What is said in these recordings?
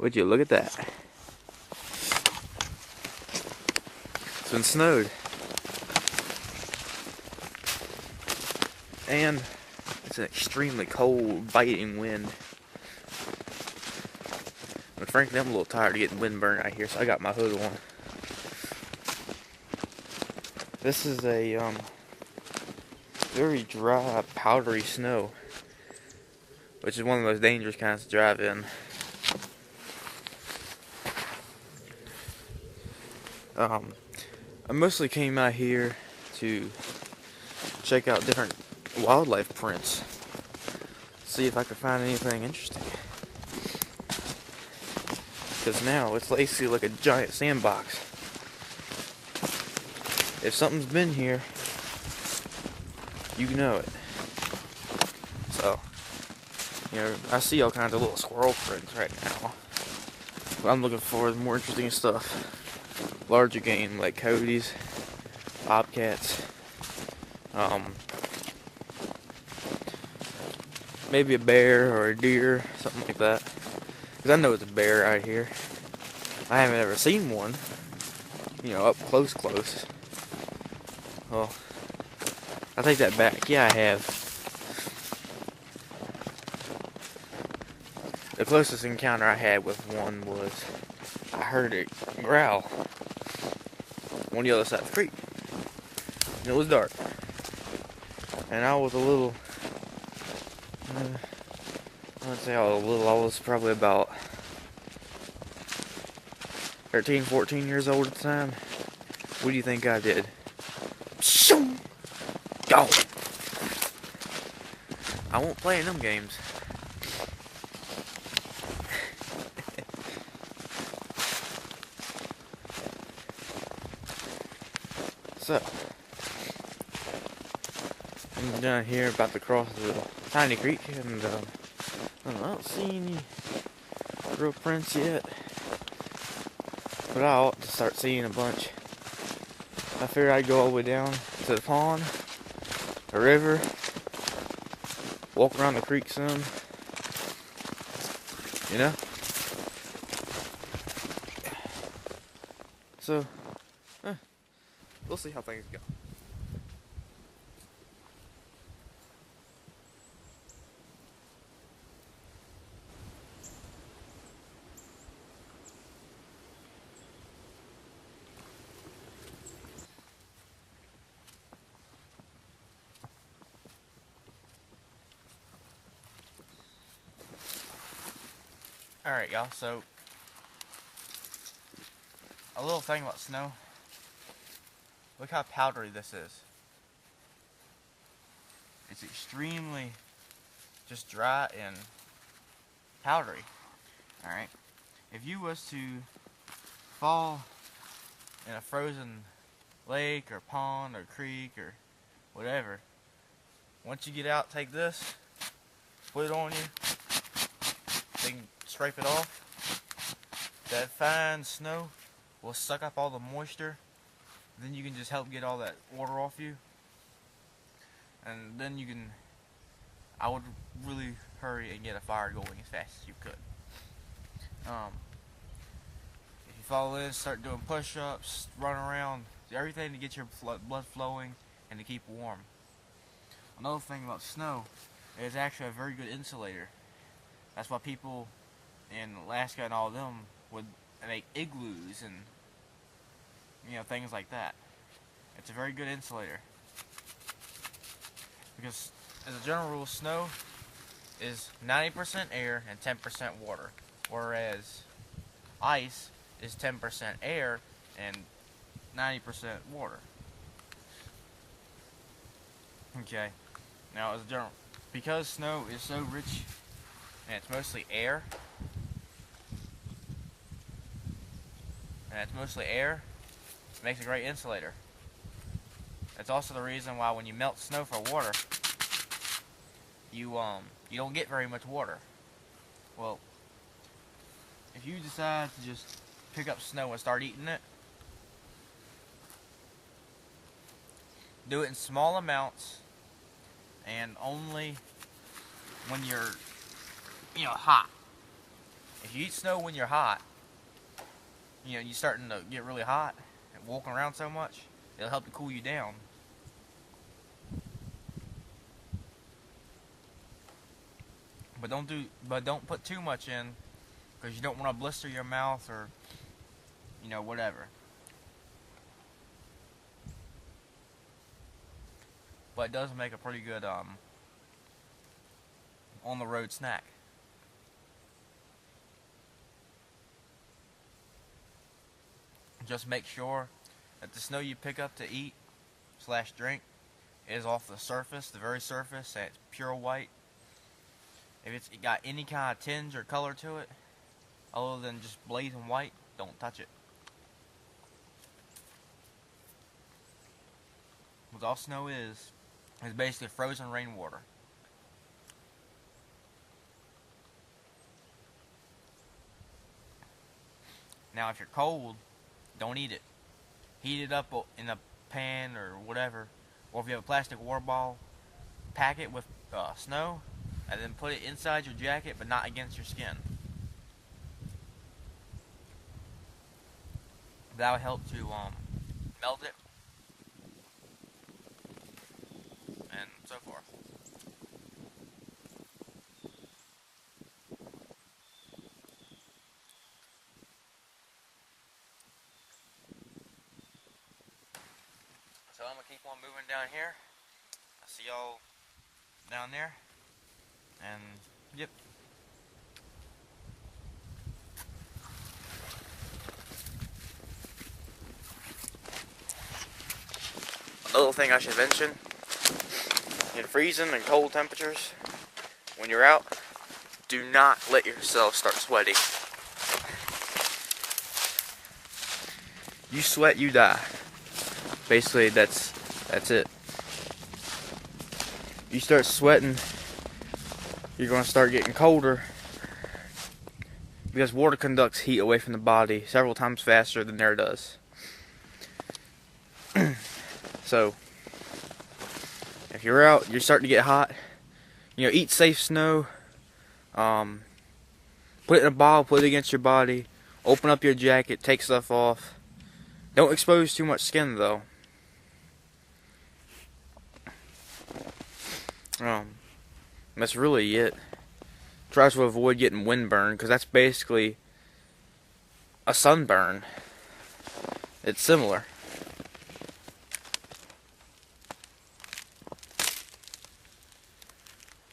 Would you look at that? It's been snowed. And it's an extremely cold, biting wind. But frankly, I'm a little tired of getting windburn out here, so I got my hood on. This is a very dry, powdery snow, which is one of the most dangerous kinds to drive in. I mostly came out here to check out different wildlife prints, see if I could find anything interesting. Because now it's basically like a giant sandbox. If something's been here, you know it. So, I see all kinds of little squirrel prints right now. But I'm looking for more interesting stuff. Larger game like coyotes, bobcats, maybe a bear or a deer, something like that. Because I know it's a bear right here. I haven't ever seen one, up close. Well, I take that back. Yeah, I have. The closest encounter I had with one was I heard it growl on the other side of the creek. And it was dark. And I was a little, I was probably about 13, 14 years old at the time. What do you think I did? Shoo! Go! I won't play in them games. So, I'm down here about to cross the tiny creek, and I don't see any real prints yet, but I ought to start seeing a bunch. I figured I'd go all the way down to the pond, the river, walk around the creek some, So, we'll see how things go. Alright, y'all, so a little thing about snow. Look how powdery this is. It's extremely just dry and powdery. Alright? If you was to fall in a frozen lake or pond or creek or whatever, once you get out, take this, put it on you, then scrape it off. That fine snow will suck up all the moisture. Then you can just help get all that water off you. And then I would really hurry and get a fire going as fast as you could. If you fall in, start doing push-ups, run around, do everything to get your blood flowing and to keep warm. Another thing about snow, it's actually a very good insulator. That's why people in Alaska and all of them would make igloos and things like that. It's a very good insulator. Because as a general rule, snow is 90% air and 10% water. Whereas ice is 10% air and 90% water. Okay. Now as a general, because snow is so rich and it's mostly air, it makes a great insulator. That's also the reason why when you melt snow for water, you don't get very much water. Well, if you decide to just pick up snow and start eating it, do it in small amounts and only when you're hot. if you eat snow when you're hot, you know, you're starting to get really hot and walking around so much, it'll help to cool you down. But don't put too much in, because you don't want to blister your mouth or, you know, whatever. But it does make a pretty good on the road snack. Just make sure that the snow you pick up to eat / drink is off the surface, the very surface, and it's pure white. If it's got any kind of tinge or color to it, other than just blazing white, don't touch it. What all snow is basically frozen rainwater. Now, if you're cold, don't eat it. Heat it up in a pan or whatever, or if you have a plastic water bottle, pack it with snow, and then put it inside your jacket, but not against your skin. That will help to melt it, and so forth. So I'm going to keep on moving down here. I'll see y'all down there. And, yep. Another thing I should mention, in freezing and cold temperatures, when you're out, do not let yourself start sweating. You sweat, you die. Basically, that's it. You start sweating, you're going to start getting colder, because water conducts heat away from the body several times faster than air does. So, if you're out, you're starting to get hot, you know, eat safe snow, put it in a bottle, put it against your body, open up your jacket, take stuff off. Don't expose too much skin, though. That's really it. Try to avoid getting windburn, because that's basically a sunburn. It's similar.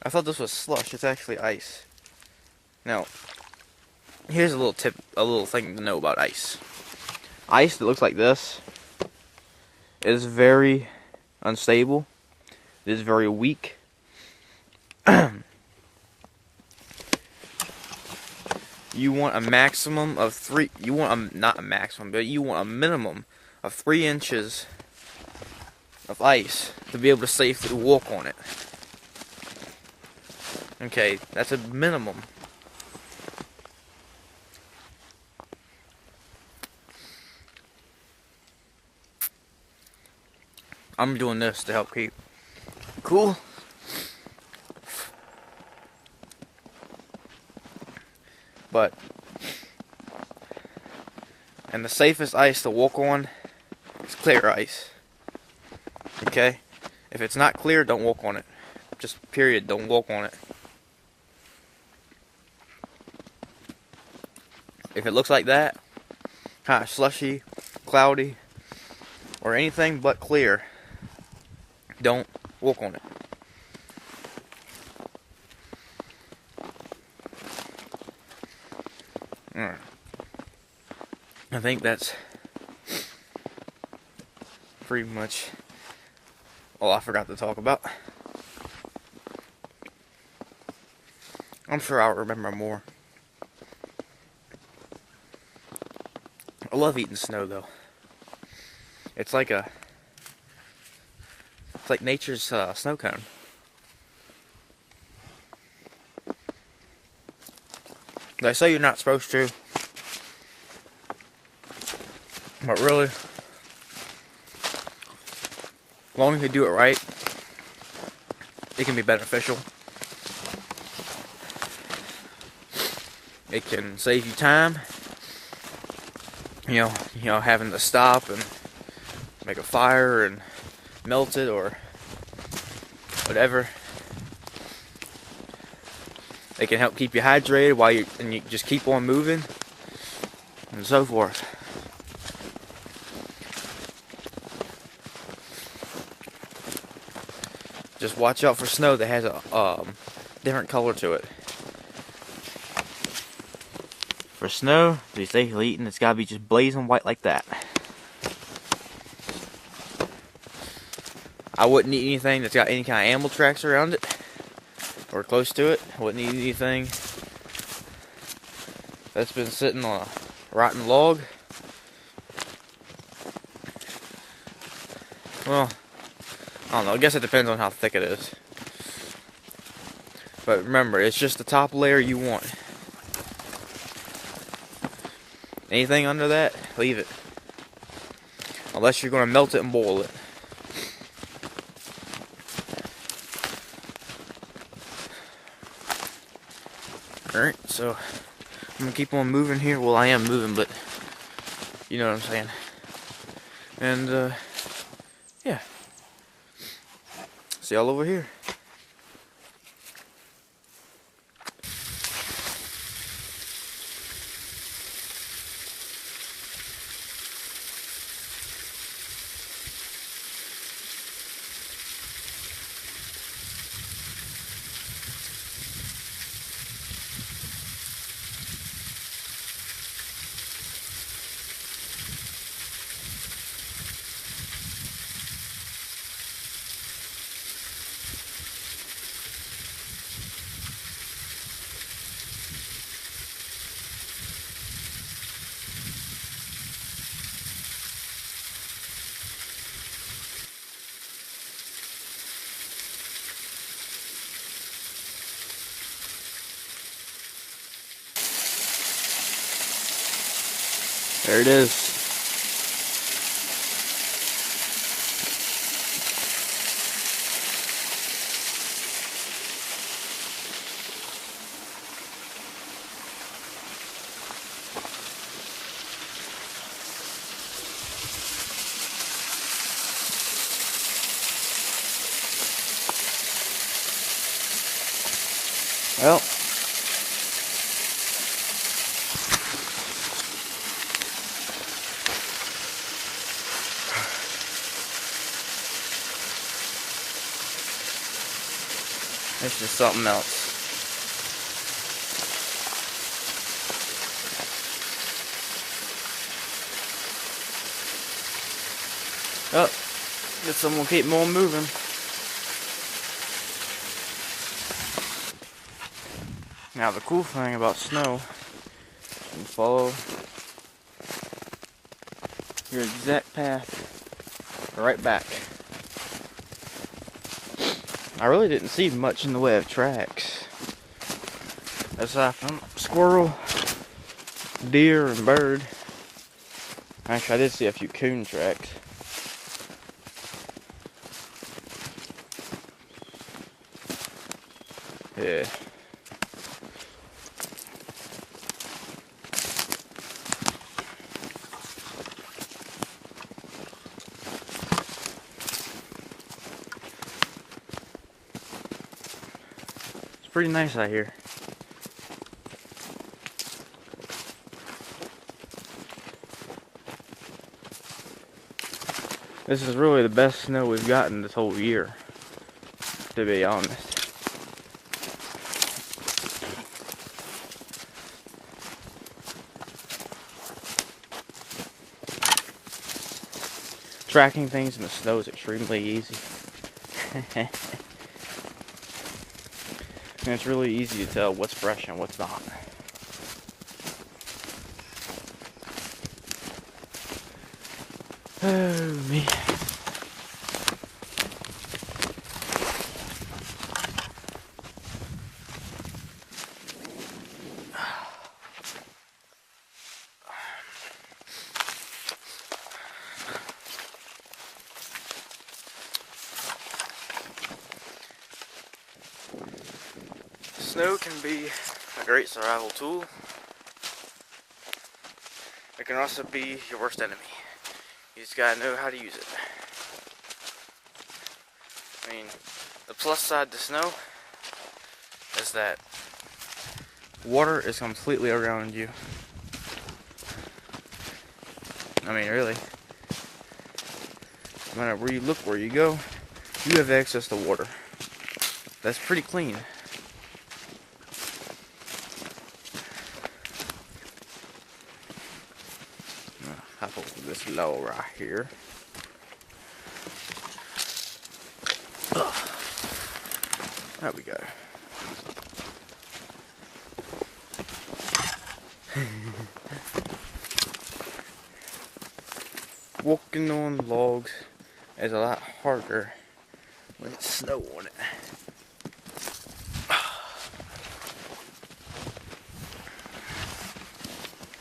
I thought this was slush. It's actually ice. Now, here's a little tip, a little thing to know about ice. Ice that looks like this is very unstable. It is very weak. You want a maximum of 3. You want not a maximum, but you want a minimum of 3 inches of ice to be able to safely walk on it. Okay, that's a minimum. I'm doing this to help keep cool. But, and the safest ice to walk on is clear ice. Okay? If it's not clear, don't walk on it. Just period, don't walk on it. If it looks like that, kind of slushy, cloudy, or anything but clear, don't walk on it. Alright. I think that's pretty much all I forgot to talk about. I'm sure I'll remember more. I love eating snow, though. It's like nature's snow cone. They say you're not supposed to, but really, as long as you do it right, it can be beneficial. It can save you time. You know, having to stop and make a fire and melt it or whatever. It can help keep you hydrated while you just keep on moving and so forth. Just watch out for snow that has a different color to it. For snow to be safely eaten, it's gotta be just blazing white like that. I wouldn't eat anything that's got any kind of animal tracks around it or close to it. I wouldn't eat anything that's been sitting on a rotten log. Well, I don't know, I guess it depends on how thick it is. But remember, it's just the top layer you want. Anything under that, leave it. Unless you're going to melt it and boil it. Alright, so I'm going to keep on moving here. Well, I am moving, but you know what I'm saying. And, yeah. See y'all over here. There it is. Well, it's just something else. Oh, guess I'm gonna keep on moving. Now the cool thing about snow, you can follow your exact path right back. I really didn't see much in the way of tracks. Aside from squirrel, deer, and bird. Actually, I did see a few coon tracks. Yeah. It's pretty nice out here. This is really the best snow we've gotten this whole year, to be honest. Tracking things in the snow is extremely easy. And it's really easy to tell what's fresh and what's not. Oh, man. Snow can be a great survival tool. can also be your worst enemy. You just gotta know how to use it. I mean, the plus side to snow is that water is completely around you. I mean, really. No matter where you look, where you go, you have access to water. That's pretty clean. Hop over this low right here. Ugh. There we go. Walking on logs is a lot harder when it's snow on it.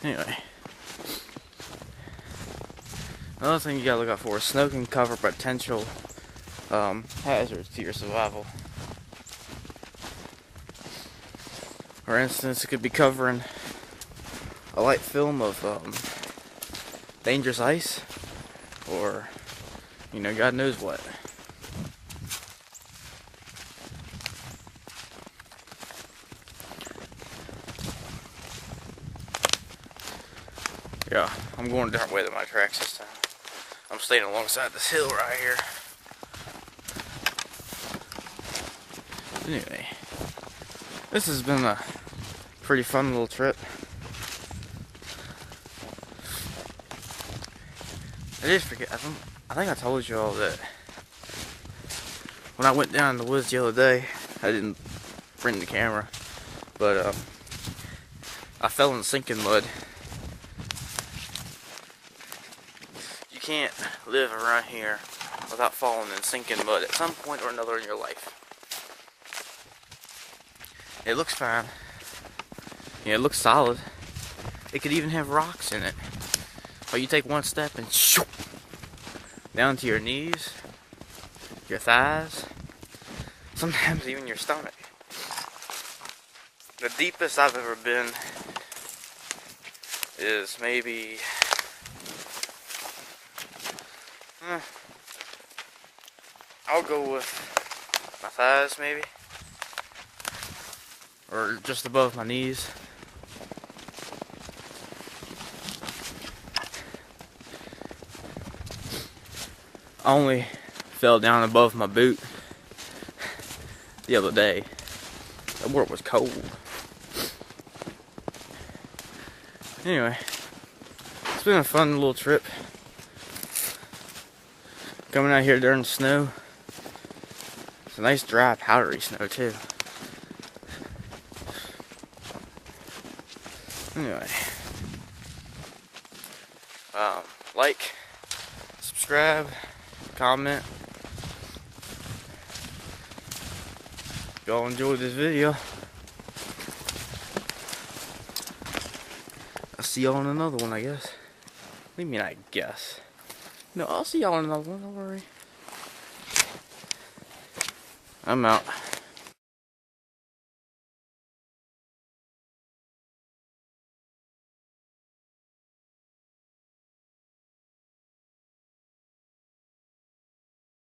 Anyway, another thing you gotta look out for is snow can cover potential hazards to your survival. For instance, it could be covering a light film of dangerous ice, or God knows what. Yeah, I'm going a different way than my tracks this time. I'm staying alongside this hill right here. Anyway, this has been a pretty fun little trip. I did forget, I think I told you all that when I went down in the woods the other day, I didn't bring the camera, but I fell in sinking mud. You can't live around here without falling in sinking mud at some point or another in your life. It looks fine. Yeah, it looks solid. It could even have rocks in it. But you take one step and shoo, down to your knees, your thighs, sometimes even your stomach. The deepest I've ever been is maybe I'll go with my thighs, maybe, or just above my knees. I only fell down above my boot the other day. The water was cold. Anyway, it's been a fun little trip. Coming out here during the snow. It's a nice dry powdery snow too. Anyway, like, subscribe, comment. If y'all enjoyed this video, I'll see y'all in another one, I guess. What do you mean, I guess? No, I'll see y'all in another one, don't worry. I'm out.